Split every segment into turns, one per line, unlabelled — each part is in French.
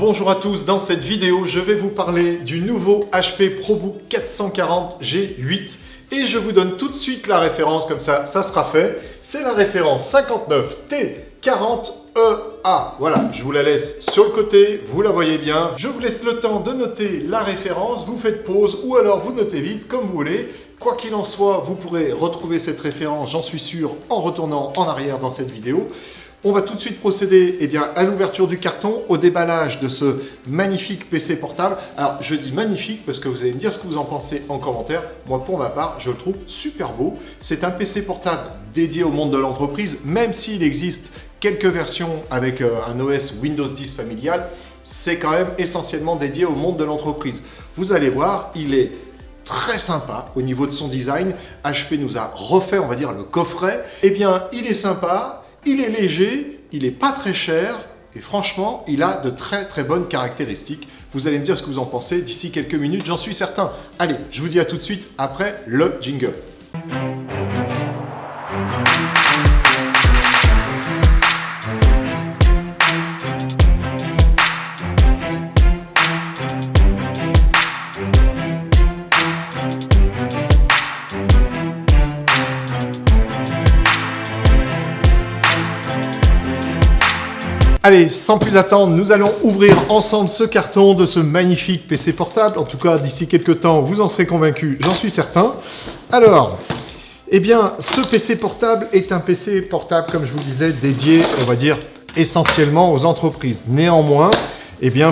Bonjour à tous, dans cette vidéo, je vais vous parler du nouveau HP ProBook 440 G8 et je vous donne tout de suite la référence, comme ça sera fait. C'est la référence 59T40EA. Voilà, je vous la laisse sur le côté, vous la voyez bien. Je vous laisse le temps de noter la référence, vous faites pause ou alors vous notez vite comme vous voulez. Quoi qu'il en soit, vous pourrez retrouver cette référence, j'en suis sûr, en retournant en arrière dans cette vidéo. On va tout de suite procéder à l'ouverture du carton, au déballage de ce magnifique PC portable. Alors, je dis magnifique parce que vous allez me dire ce que vous en pensez en commentaire. Moi, pour ma part, je le trouve super beau. C'est un PC portable dédié au monde de l'entreprise, même s'il existe quelques versions avec un OS Windows 10 familial, c'est quand même essentiellement dédié au monde de l'entreprise. Vous allez voir, il est très sympa au niveau de son design. HP nous a refait, on va dire, le coffret. Eh bien, il est sympa. Il est léger, il n'est pas très cher et franchement, il a de très très bonnes caractéristiques. Vous allez me dire ce que vous en pensez d'ici quelques minutes, j'en suis certain. Allez, je vous dis à tout de suite après le jingle. Allez, sans plus attendre, nous allons ouvrir ensemble ce carton de ce magnifique PC portable. En tout cas, d'ici quelques temps, vous en serez convaincus, j'en suis certain. Alors, ce PC portable est un PC portable, comme je vous disais, dédié, on va dire, essentiellement aux entreprises. Néanmoins,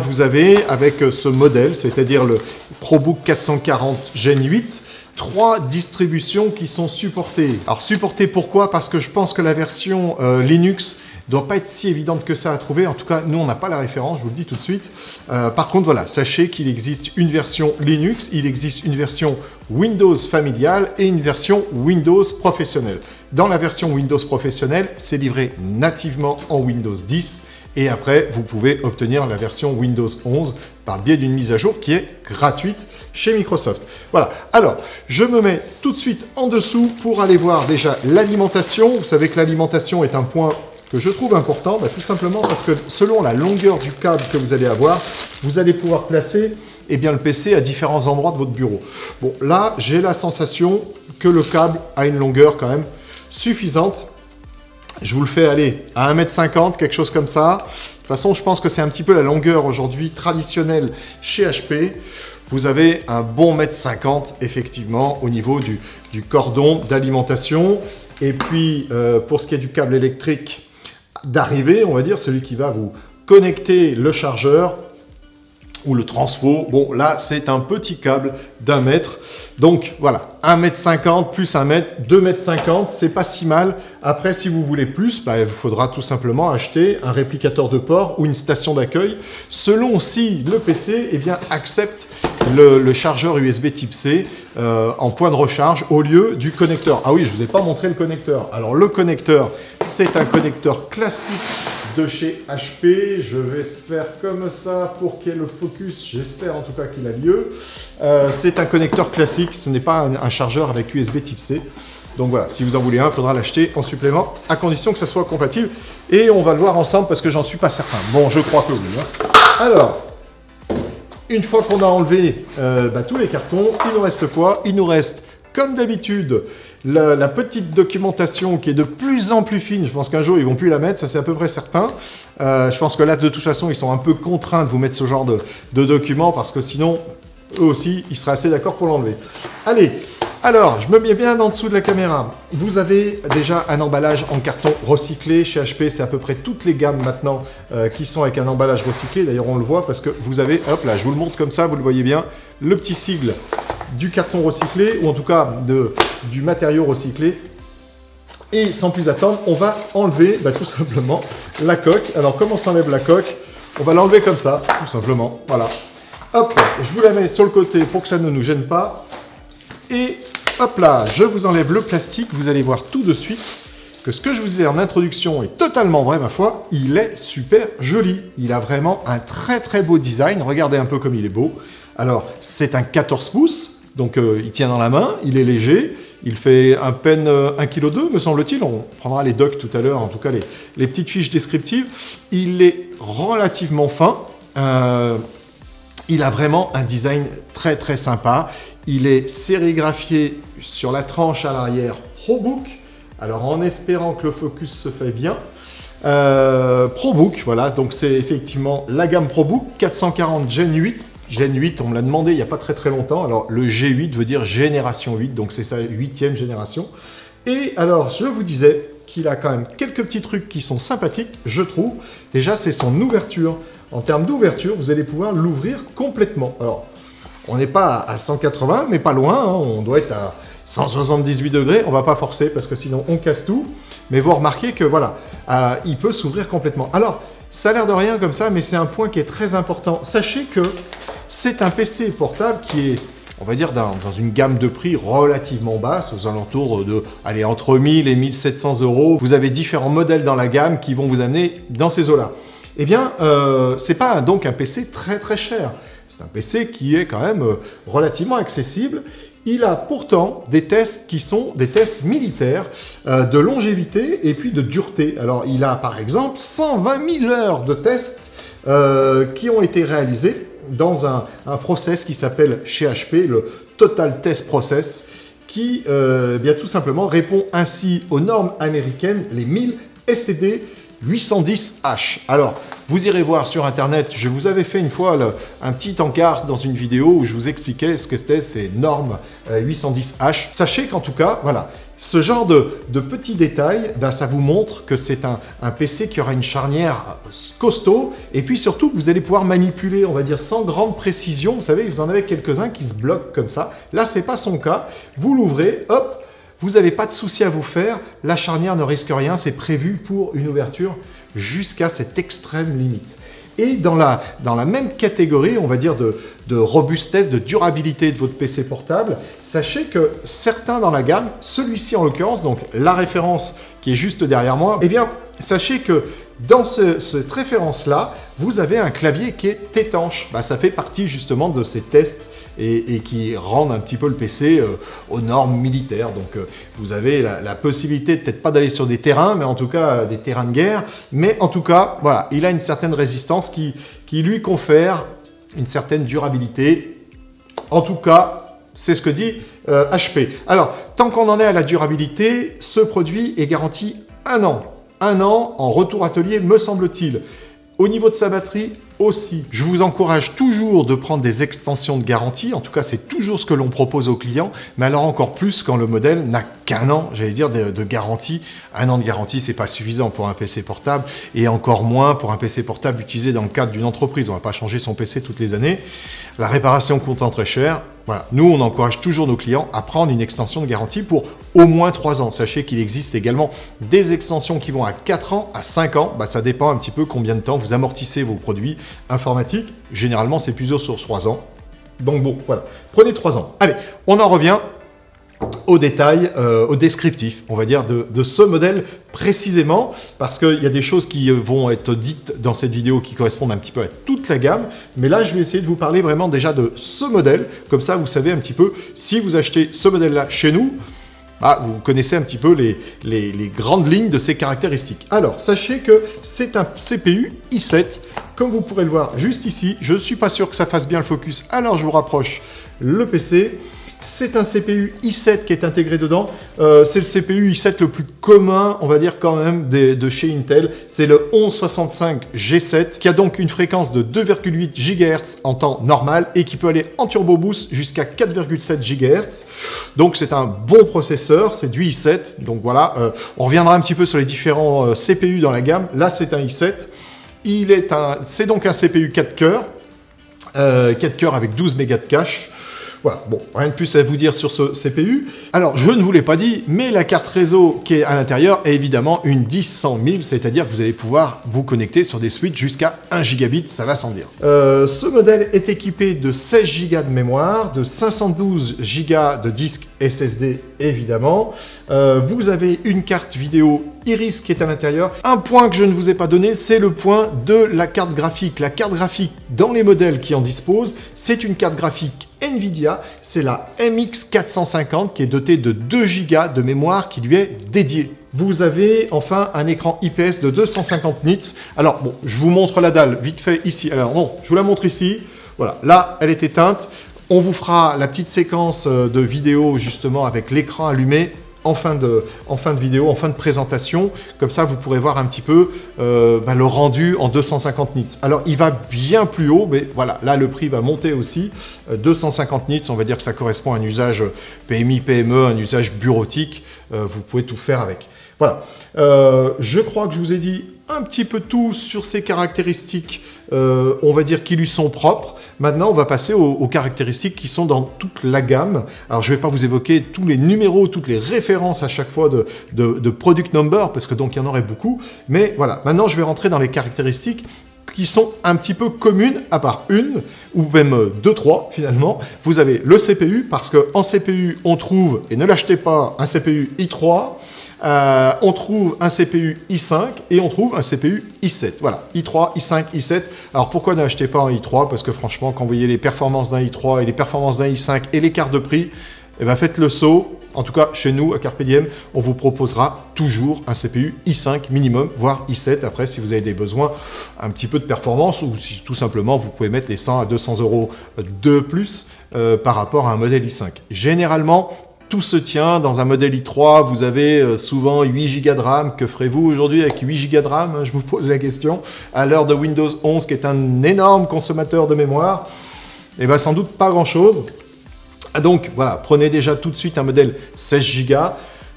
vous avez, avec ce modèle, c'est-à-dire le ProBook 440 Gen 8, 3 distributions qui sont supportées. Alors, supportées pourquoi? Parce que je pense que la version Linux doit pas être si évidente que ça à trouver. En tout cas, nous, on n'a pas la référence, je vous le dis tout de suite. Par contre, voilà, sachez qu'il existe une version Linux, il existe une version Windows familiale et une version Windows professionnelle. Dans la version Windows professionnelle, c'est livré nativement en Windows 10. Et après, vous pouvez obtenir la version Windows 11 par le biais d'une mise à jour qui est gratuite chez Microsoft. Voilà. Alors, je me mets tout de suite en dessous pour aller voir déjà l'alimentation. Vous savez que l'alimentation est un point que je trouve important, tout simplement parce que selon la longueur du câble que vous allez avoir, vous allez pouvoir placer le PC à différents endroits de votre bureau. Bon, là, j'ai la sensation que le câble a une longueur quand même suffisante. Je vous le fais aller à 1,50 m, quelque chose comme ça. De toute façon, je pense que c'est un petit peu la longueur aujourd'hui traditionnelle chez HP. Vous avez un bon 1,50 m, effectivement, au niveau du cordon d'alimentation. Et puis, pour ce qui est du câble électrique d'arrivée, on va dire, celui qui va vous connecter le chargeur ou le transfo. Bon, là, c'est un petit câble d'1 mètre. Donc, voilà, 1,50 m plus 1 mètre, 2,50 m, c'est pas si mal. Après, si vous voulez plus, il vous faudra tout simplement acheter un réplicateur de port ou une station d'accueil, selon si le PC accepte le chargeur USB type C en point de recharge au lieu du connecteur. Ah oui, je ne vous ai pas montré le connecteur. Alors, le connecteur, c'est un connecteur classique de chez HP. Je vais faire comme ça pour qu'il y ait le focus. J'espère en tout cas qu'il a lieu. C'est un connecteur classique. Ce n'est pas un chargeur avec USB type C. Donc voilà, si vous en voulez un, il faudra l'acheter en supplément, à condition que ça soit compatible. Et on va le voir ensemble parce que j'en suis pas certain. Bon, je crois que oui. Alors, une fois qu'on a enlevé tous les cartons, il nous reste quoi? Il nous reste, comme d'habitude, la petite documentation qui est de plus en plus fine. Je pense qu'un jour, ils ne vont plus la mettre, ça c'est à peu près certain. Je pense que là, de toute façon, ils sont un peu contraints de vous mettre ce genre de documents parce que sinon, eux aussi, ils seraient assez d'accord pour l'enlever. Allez, alors, je me mets bien en dessous de la caméra. Vous avez déjà un emballage en carton recyclé. Chez HP, c'est à peu près toutes les gammes maintenant qui sont avec un emballage recyclé. D'ailleurs, on le voit parce que vous avez, hop là, je vous le montre comme ça, vous le voyez bien, le petit sigle du carton recyclé, ou en tout cas du matériau recyclé. Et sans plus attendre, on va enlever tout simplement la coque. Alors, comment on s'enlève la coque? On va l'enlever comme ça, tout simplement. Voilà. Hop, je vous la mets sur le côté pour que ça ne nous gêne pas. Et hop là, je vous enlève le plastique. Vous allez voir tout de suite que ce que je vous disais en introduction est totalement vrai, ma foi. Il est super joli. Il a vraiment un très très beau design. Regardez un peu comme il est beau. Alors, c'est un 14 pouces. Donc il tient dans la main, il est léger, il fait à peine 1,2 kg me semble-t-il. On prendra les docs tout à l'heure, en tout cas les petites fiches descriptives. Il est relativement fin, il a vraiment un design très très sympa. Il est sérigraphié sur la tranche à l'arrière ProBook. Alors en espérant que le focus se fait bien. ProBook, voilà, donc c'est effectivement la gamme ProBook 440 Gen 8. Gen 8, on me l'a demandé il n'y a pas très très longtemps. Alors le G8 veut dire génération 8, donc c'est sa 8e génération. Et alors je vous disais qu'il a quand même quelques petits trucs qui sont sympathiques, je trouve. Déjà, c'est son ouverture. En termes d'ouverture, vous allez pouvoir l'ouvrir complètement. Alors, on n'est pas à 180, mais pas loin. Hein. On doit être à 178 degrés. On ne va pas forcer parce que sinon on casse tout. Mais vous remarquez que voilà, il peut s'ouvrir complètement. Alors, ça a l'air de rien comme ça, mais c'est un point qui est très important. Sachez que c'est un PC portable qui est, on va dire, dans une gamme de prix relativement basse, aux alentours de, allez, entre 1000 et 1700 euros. Vous avez différents modèles dans la gamme qui vont vous amener dans ces eaux-là. Eh bien, c'est pas donc un PC très très cher. C'est un PC qui est quand même relativement accessible. Il a pourtant des tests qui sont des tests militaires de longévité et puis de dureté. Alors, il a par exemple 120 000 heures de tests qui ont été réalisés dans un process qui s'appelle chez HP, le Total Test Process, qui bien tout simplement répond ainsi aux normes américaines, les 1000 STD 810H. Alors, vous irez voir sur Internet, je vous avais fait une fois un petit encart dans une vidéo où je vous expliquais ce que c'était ces normes 810H. Sachez qu'en tout cas, voilà, ce genre de petits détails, ben, ça vous montre que c'est un PC qui aura une charnière costaud et puis surtout que vous allez pouvoir manipuler, on va dire, sans grande précision. Vous savez, vous en avez quelques-uns qui se bloquent comme ça. Là, c'est pas son cas. Vous l'ouvrez, hop, vous n'avez pas de souci à vous faire, la charnière ne risque rien, c'est prévu pour une ouverture jusqu'à cette extrême limite. Et dans la même catégorie, on va dire, de robustesse, de durabilité de votre PC portable, sachez que certains dans la gamme, celui-ci en l'occurrence, donc la référence qui est juste derrière moi, eh bien, sachez que dans cette référence-là, vous avez un clavier qui est étanche. Bah, ça fait partie justement de ces tests et qui rendent un petit peu le PC aux normes militaires. Donc vous avez la possibilité peut-être pas d'aller sur des terrains, mais en tout cas des terrains de guerre. Mais en tout cas, voilà, il a une certaine résistance qui lui confère une certaine durabilité. En tout cas, c'est ce que dit HP. Alors, tant qu'on en est à la durabilité, ce produit est garanti 1 an. 1 an en retour atelier, me semble-t-il. Au niveau de sa batterie aussi, je vous encourage toujours de prendre des extensions de garantie. En tout cas, c'est toujours ce que l'on propose aux clients. Mais alors encore plus quand le modèle n'a qu'1 an, j'allais dire, de garantie. 1 an de garantie, c'est pas suffisant pour un PC portable et encore moins pour un PC portable utilisé dans le cadre d'une entreprise. On va pas changer son PC toutes les années. La réparation coûtant très cher. Voilà. Nous, on encourage toujours nos clients à prendre une extension de garantie pour au moins 3 ans. Sachez qu'il existe également des extensions qui vont à 4 ans, à 5 ans. Bah, ça dépend un petit peu combien de temps vous amortissez vos produits informatiques. Généralement, c'est plusieurs sur 3 ans. Donc bon, voilà. Prenez 3 ans. Allez, on en revient au détail, au descriptif, on va dire, de ce modèle précisément, parce qu'il y a des choses qui vont être dites dans cette vidéo qui correspondent un petit peu à toute la gamme, mais là je vais essayer de vous parler vraiment déjà de ce modèle, comme ça vous savez un petit peu, si vous achetez ce modèle-là chez nous, ah, vous connaissez un petit peu les grandes lignes de ses caractéristiques. Alors, sachez que c'est un CPU i7, comme vous pourrez le voir juste ici, je ne suis pas sûr que ça fasse bien le focus, alors je vous rapproche le PC. C'est un CPU i7 qui est intégré dedans. C'est le CPU i7 le plus commun, on va dire quand même, de chez Intel. C'est le 1165 G7 qui a donc une fréquence de 2,8 GHz en temps normal et qui peut aller en turbo boost jusqu'à 4,7 GHz. Donc c'est un bon processeur, c'est du i7. Donc voilà, on reviendra un petit peu sur les différents CPU dans la gamme. Là c'est un i7. C'est donc un CPU 4 cœurs. 4 cœurs avec 12 mégas de cache. Voilà, bon, rien de plus à vous dire sur ce CPU. Alors, je ne vous l'ai pas dit, mais la carte réseau qui est à l'intérieur est évidemment une 10100 000, c'est-à-dire que vous allez pouvoir vous connecter sur des switches jusqu'à 1 gigabit, ça va sans dire. Ce modèle est équipé de 16 Go de mémoire, de 512 Go de disque SSD évidemment. Vous avez une carte vidéo Iris qui est à l'intérieur. Un point que je ne vous ai pas donné, c'est le point de la carte graphique. La carte graphique dans les modèles qui en disposent, c'est une carte graphique Nvidia, c'est la MX450 qui est dotée de 2 Go de mémoire qui lui est dédiée. vous avez enfin un écran IPS de 250 nits. Alors bon, je vous montre la dalle vite fait ici. Alors bon, je vous la montre ici. Voilà, là, elle est éteinte. On vous fera la petite séquence de vidéo justement avec l'écran allumé en fin de vidéo, en fin de présentation. Comme ça, vous pourrez voir un petit peu le rendu en 250 nits. Alors, il va bien plus haut, mais voilà, là, le prix va monter aussi. 250 nits, on va dire que ça correspond à un usage PMI, PME, un usage bureautique. Vous pouvez tout faire avec. Voilà. Je crois que je vous ai dit un petit peu tout sur ces caractéristiques, on va dire qui lui sont propres. Maintenant, on va passer aux caractéristiques qui sont dans toute la gamme. Alors, je ne vais pas vous évoquer tous les numéros, toutes les références à chaque fois de product number, parce que donc il y en aurait beaucoup. Mais voilà, maintenant, je vais rentrer dans les caractéristiques qui sont un petit peu communes, à part une, ou même deux, trois finalement. Vous avez le CPU, parce qu'en CPU, on trouve, et ne l'achetez pas, un CPU i3, on trouve un CPU i5 et on trouve un CPU i7. Voilà, i3, i5, i7. Alors pourquoi n'achetez pas un i3? Parce que franchement, quand vous voyez les performances d'un i3 et les performances d'un i5 et l'écart de prix, eh ben faites le saut. En tout cas, chez nous, à Carpe Diem, on vous proposera toujours un CPU i5 minimum, voire i7. Après, si vous avez des besoins un petit peu de performance ou si tout simplement, vous pouvez mettre les 100 à 200 € de plus par rapport à un modèle i5. Généralement, tout se tient. Dans un modèle i3, vous avez souvent 8 Go de RAM. Que ferez-vous aujourd'hui avec 8 Go de RAM? Je vous pose la question. À l'heure de Windows 11, qui est un énorme consommateur de mémoire, eh bien, sans doute pas grand-chose. Donc, voilà, prenez déjà tout de suite un modèle 16 Go.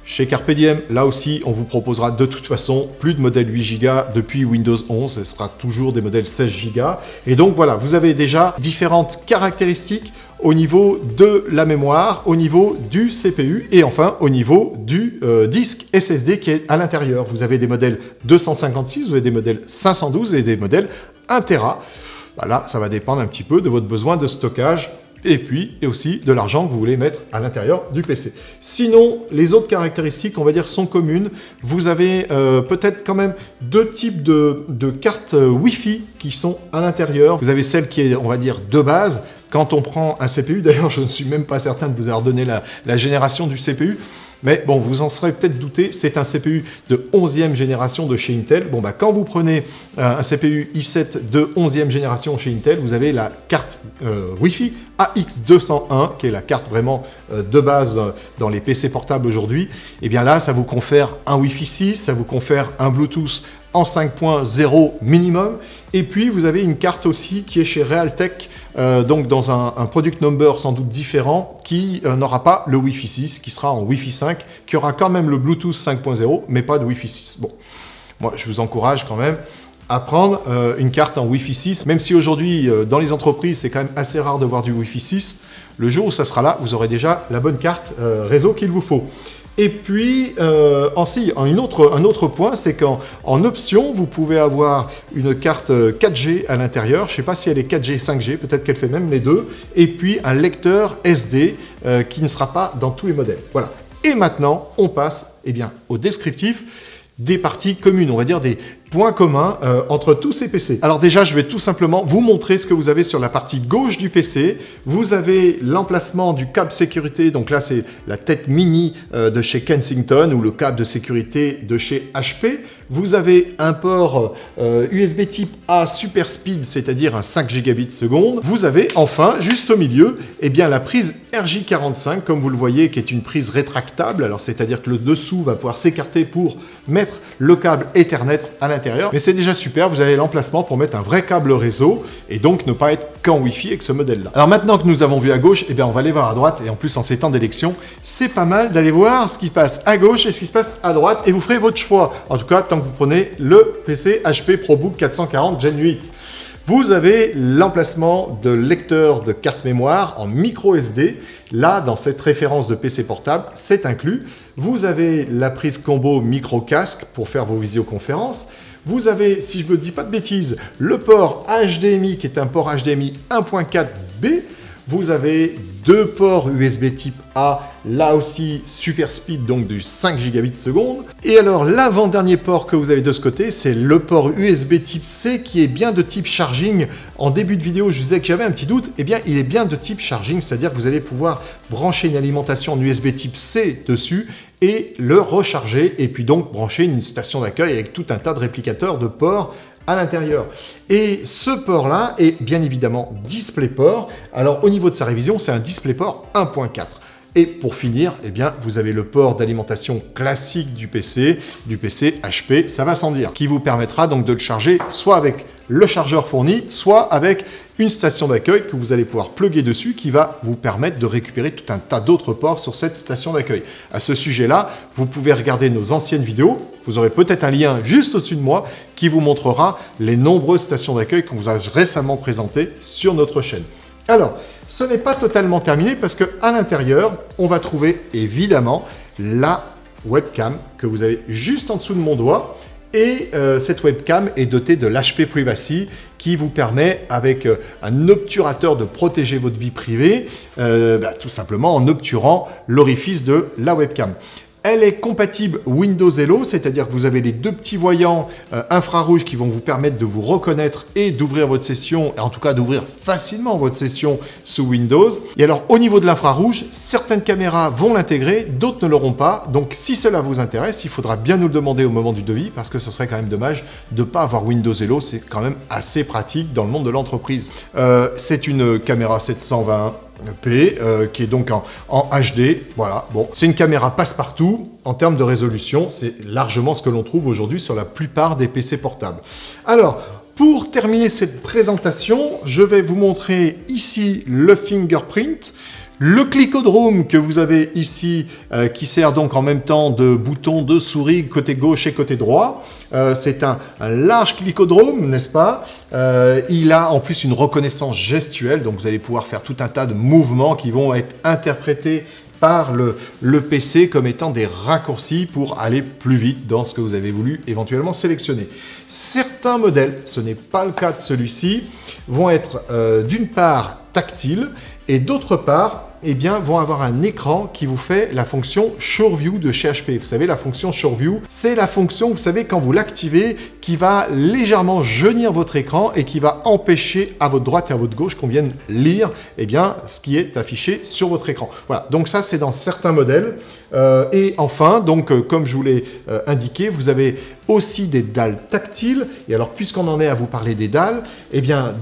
Chez Carpe Diem, là aussi, on vous proposera de toute façon plus de modèles 8 Go depuis Windows 11. Ce sera toujours des modèles 16 Go. Et donc, voilà, vous avez déjà différentes caractéristiques au niveau de la mémoire, au niveau du CPU et enfin au niveau du disque SSD qui est à l'intérieur. Vous avez des modèles 256, vous avez des modèles 512 et des modèles 1 Tera. Voilà, ça va dépendre un petit peu de votre besoin de stockage et puis et aussi de l'argent que vous voulez mettre à l'intérieur du PC. Sinon, les autres caractéristiques, on va dire, sont communes. Vous avez peut-être quand même deux types de cartes Wi-Fi qui sont à l'intérieur. Vous avez celle qui est, on va dire, de base. Quand on prend un CPU, d'ailleurs, je ne suis même pas certain de vous avoir donné la génération du CPU, mais bon, vous en serez peut-être douté, c'est un CPU de 11e génération de chez Intel. Bon, bah, quand vous prenez un CPU i7 de 11e génération chez Intel, vous avez la carte Wi-Fi AX201, qui est la carte vraiment de base dans les PC portables aujourd'hui. Et bien là, ça vous confère un Wi-Fi 6, ça vous confère un Bluetooth en 5.0 minimum. Et puis, vous avez une carte aussi qui est chez Realtek, donc dans un product number sans doute différent, qui n'aura pas le Wi-Fi 6, qui sera en Wi-Fi 5, qui aura quand même le Bluetooth 5.0, mais pas de Wi-Fi 6. Bon, moi, je vous encourage quand même à prendre une carte en Wi-Fi 6, même si aujourd'hui, dans les entreprises, c'est quand même assez rare de voir du Wi-Fi 6. Le jour où ça sera là, vous aurez déjà la bonne carte réseau qu'il vous faut. Et puis, un autre point, c'est qu'en option, vous pouvez avoir une carte 4G à l'intérieur. Je ne sais pas si elle est 4G, 5G, peut-être qu'elle fait même les deux. Et puis, un lecteur SD qui ne sera pas dans tous les modèles. Voilà. Et maintenant, on passe au descriptif des parties communes, on va dire des points communs entre tous ces PC. Alors déjà, je vais tout simplement vous montrer ce que vous avez sur la partie gauche du PC. Vous avez l'emplacement du câble sécurité, donc là c'est la tête mini de chez Kensington ou le câble de sécurité de chez HP. Vous avez un port USB type A super speed, c'est-à-dire un 5 gigabits seconde. Vous avez enfin, juste au milieu, la prise RJ45, comme vous le voyez, qui est une prise rétractable. Alors c'est-à-dire que le dessous va pouvoir s'écarter pour mettre le câble Ethernet à l'intérieur. Mais c'est déjà super, vous avez l'emplacement pour mettre un vrai câble réseau et donc ne pas être qu'en Wi-Fi avec ce modèle-là. Alors maintenant que nous avons vu à gauche, on va aller voir à droite. Et en plus, en ces temps d'élection, c'est pas mal d'aller voir ce qui se passe à gauche et ce qui se passe à droite et vous ferez votre choix. En tout cas, tant que vous prenez le PC HP ProBook 440 Gen 8. Vous avez l'emplacement de lecteur de carte mémoire en micro SD. Là, dans cette référence de PC portable, c'est inclus. Vous avez la prise combo micro-casque pour faire vos visioconférences. Vous avez, si je ne me dis pas de bêtises, le port HDMI qui est un port HDMI 1.4B. Vous avez 2 ports USB type A, là aussi super speed, donc du 5 gigabits seconde. Et alors l'avant-dernier port que vous avez de ce côté, c'est le port USB type C qui est bien de type charging. En début de vidéo, je vous disais que j'avais un petit doute. Eh bien, il est bien de type charging, c'est-à-dire que vous allez pouvoir brancher une alimentation en USB type C dessus et le recharger, et puis donc brancher une station d'accueil avec tout un tas de réplicateurs de ports à l'intérieur. Et ce port-là est bien évidemment DisplayPort. Alors au niveau de sa révision, c'est un DisplayPort 1.4. Et pour finir, eh bien, vous avez le port d'alimentation classique du PC HP, ça va sans dire, qui vous permettra donc de le charger soit avec le chargeur fourni, soit avec une station d'accueil que vous allez pouvoir plugger dessus qui va vous permettre de récupérer tout un tas d'autres ports sur cette station d'accueil. À ce sujet-là, vous pouvez regarder nos anciennes vidéos. Vous aurez peut-être un lien juste au-dessus de moi qui vous montrera les nombreuses stations d'accueil qu'on vous a récemment présentées sur notre chaîne. Alors, ce n'est pas totalement terminé parce qu'à l'intérieur, on va trouver évidemment la webcam que vous avez juste en dessous de mon doigt. Et cette webcam est dotée de l'HP Privacy qui vous permet, avec un obturateur, de protéger votre vie privée, tout simplement en obturant l'orifice de la webcam. Elle est compatible Windows Hello, c'est-à-dire que vous avez les 2 petits voyants infrarouges qui vont vous permettre de vous reconnaître et d'ouvrir votre session, et en tout cas d'ouvrir facilement votre session sous Windows. Et alors au niveau de l'infrarouge, certaines caméras vont l'intégrer, d'autres ne l'auront pas. Donc si cela vous intéresse, il faudra bien nous le demander au moment du devis, parce que ce serait quand même dommage de ne pas avoir Windows Hello, c'est quand même assez pratique dans le monde de l'entreprise. C'est une caméra 720p qui est donc en HD. Voilà, bon, c'est une caméra passe-partout. En termes de résolution, c'est largement ce que l'on trouve aujourd'hui sur la plupart des PC portables. Alors, pour terminer cette présentation, je vais vous montrer ici le fingerprint. Le clicodrome que vous avez ici, qui sert donc en même temps de bouton de souris côté gauche et côté droit. C'est un large clicodrome, n'est-ce pas? Il a en plus une reconnaissance gestuelle, donc vous allez pouvoir faire tout un tas de mouvements qui vont être interprétés par le PC comme étant des raccourcis pour aller plus vite dans ce que vous avez voulu éventuellement sélectionner. Certains modèles, ce n'est pas le cas de celui-ci, vont être d'une part tactiles et d'autre part vont avoir un écran qui vous fait la fonction SureView de chez HP. Vous savez, la fonction SureView, c'est la fonction, vous savez, quand vous l'activez, qui va légèrement jaunir votre écran et qui va empêcher à votre droite et à votre gauche qu'on vienne lire ce qui est affiché sur votre écran. Voilà, donc ça, c'est dans certains modèles. Et enfin, donc, comme je vous l'ai indiqué, vous avez aussi des dalles tactiles. Et alors, puisqu'on en est à vous parler des dalles,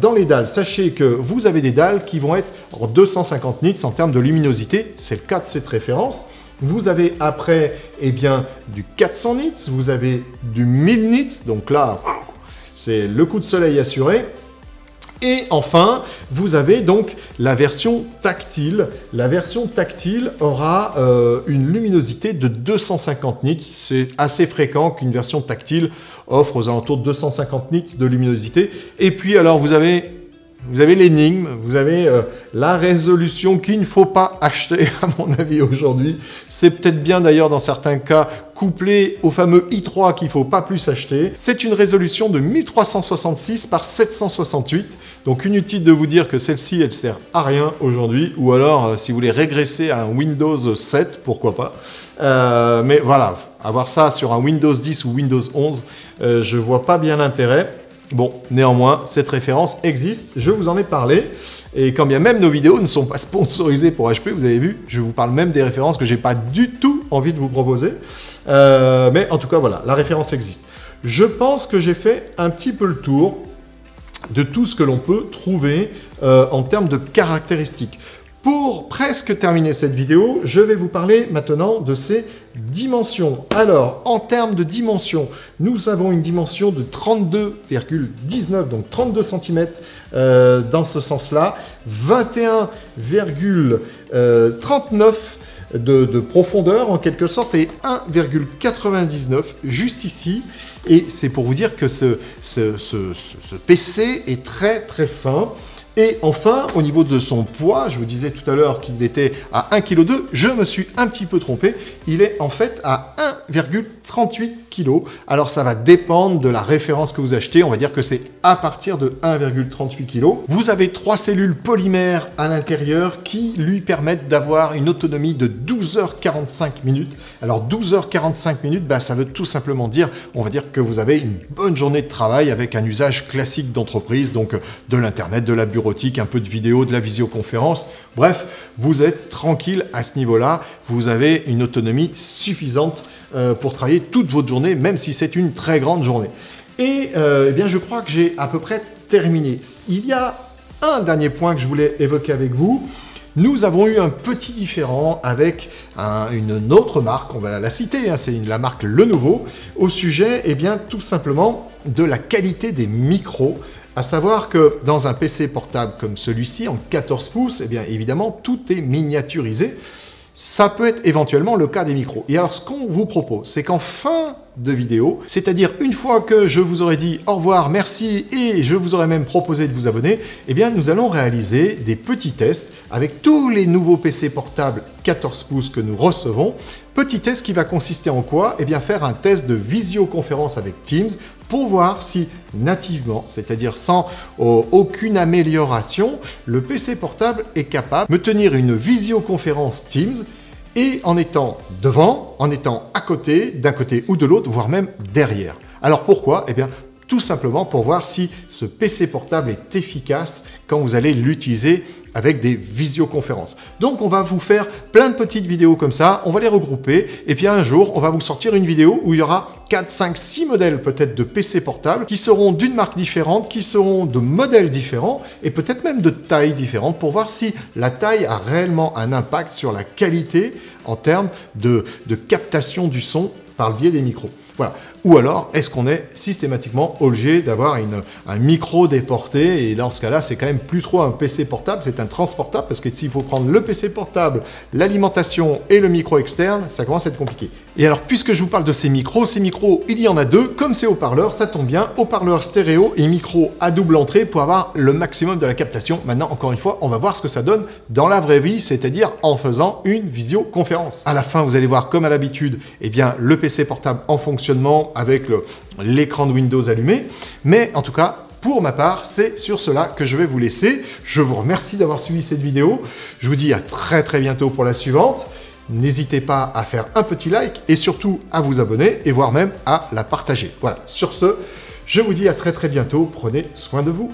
dans les dalles, sachez que vous avez des dalles qui vont être en 250 nits en termes de luminosité. C'est le cas de cette référence. Vous avez après, du 400 nits, vous avez du 1000 nits. Donc là, c'est le coup de soleil assuré. Et enfin, vous avez donc la version tactile. La version tactile aura une luminosité de 250 nits. C'est assez fréquent qu'une version tactile offre aux alentours de 250 nits de luminosité. Et puis alors, vous avez l'énigme, vous avez la résolution qu'il ne faut pas acheter, à mon avis, aujourd'hui. C'est peut-être bien d'ailleurs dans certains cas couplé au fameux i3 qu'il ne faut pas plus acheter. C'est une résolution de 1366 par 768. Donc inutile de vous dire que celle-ci, elle sert à rien aujourd'hui. Ou alors, si vous voulez régresser à un Windows 7, pourquoi pas. Mais voilà, avoir ça sur un Windows 10 ou Windows 11, je ne vois pas bien l'intérêt. Bon, néanmoins, cette référence existe, je vous en ai parlé. Et quand bien même nos vidéos ne sont pas sponsorisées pour HP, vous avez vu, je vous parle même des références que je n'ai pas du tout envie de vous proposer. Mais en tout cas, voilà, la référence existe. Je pense que j'ai fait un petit peu le tour de tout ce que l'on peut trouver en termes de caractéristiques. Pour presque terminer cette vidéo, je vais vous parler maintenant de ces dimensions. Alors, en termes de dimensions, nous avons une dimension de 32,19, donc 32 cm dans ce sens-là, 21,39 de profondeur en quelque sorte et 1,99 juste ici. Et c'est pour vous dire que ce PC est très très fin. Et enfin, au niveau de son poids, je vous disais tout à l'heure qu'il était à 1,2 kg, je me suis un petit peu trompé, il est en fait à 1,38 kg. Alors ça va dépendre de la référence que vous achetez, on va dire que c'est à partir de 1,38 kg. Vous avez 3 cellules polymères à l'intérieur qui lui permettent d'avoir une autonomie de 12h45 minutes. Alors 12h45 minutes, ça veut tout simplement dire, on va dire que vous avez une bonne journée de travail avec un usage classique d'entreprise, donc de l'internet, de la bureautique, un peu de vidéo, de la visioconférence. Bref, vous êtes tranquille à ce niveau-là. Vous avez une autonomie suffisante pour travailler toute votre journée, même si c'est une très grande journée. Et eh bien, je crois que j'ai à peu près terminé. Il y a un dernier point que je voulais évoquer avec vous. Nous avons eu un petit différend avec une autre marque, on va la citer, c'est la marque Lenovo, au sujet, eh bien, tout simplement de la qualité des micros. À savoir que dans un PC portable comme celui-ci, en 14 pouces, eh bien évidemment, tout est miniaturisé. Ça peut être éventuellement le cas des micros. Et alors, ce qu'on vous propose, c'est qu'en fin de vidéo, c'est-à-dire une fois que je vous aurai dit au revoir, merci, et je vous aurai même proposé de vous abonner, eh bien, nous allons réaliser des petits tests avec tous les nouveaux PC portables 14 pouces que nous recevons. Petit test qui va consister en quoi? Eh bien, faire un test de visioconférence avec Teams pour voir si nativement, c'est-à-dire sans aucune amélioration, le PC portable est capable de me tenir une visioconférence Teams et en étant devant, en étant à côté, d'un côté ou de l'autre, voire même derrière. Alors pourquoi? Eh bien, tout simplement pour voir si ce PC portable est efficace quand vous allez l'utiliser avec des visioconférences. Donc on va vous faire plein de petites vidéos comme ça, on va les regrouper et puis un jour on va vous sortir une vidéo où il y aura 4, 5, 6 modèles peut-être de PC portables qui seront d'une marque différente, qui seront de modèles différents et peut-être même de tailles différentes pour voir si la taille a réellement un impact sur la qualité en termes de captation du son par le biais des micros. Voilà. Ou alors, est-ce qu'on est systématiquement obligé d'avoir un micro déporté? Et dans ce cas-là, c'est quand même plus trop un PC portable, c'est un transportable, parce que s'il faut prendre le PC portable, l'alimentation et le micro externe, ça commence à être compliqué. Et alors, puisque je vous parle de ces micros, il y en a deux. Comme c'est haut-parleur, ça tombe bien, haut-parleur stéréo et micro à double entrée pour avoir le maximum de la captation. Maintenant, encore une fois, on va voir ce que ça donne dans la vraie vie, c'est-à-dire en faisant une visioconférence. À la fin, vous allez voir, comme à l'habitude, eh bien, le PC portable en fonctionnement avec l'écran de Windows allumé. Mais en tout cas, pour ma part, c'est sur cela que je vais vous laisser. Je vous remercie d'avoir suivi cette vidéo. Je vous dis à très très bientôt pour la suivante. N'hésitez pas à faire un petit like et surtout à vous abonner et voire même à la partager. Voilà, sur ce, je vous dis à très très bientôt. Prenez soin de vous.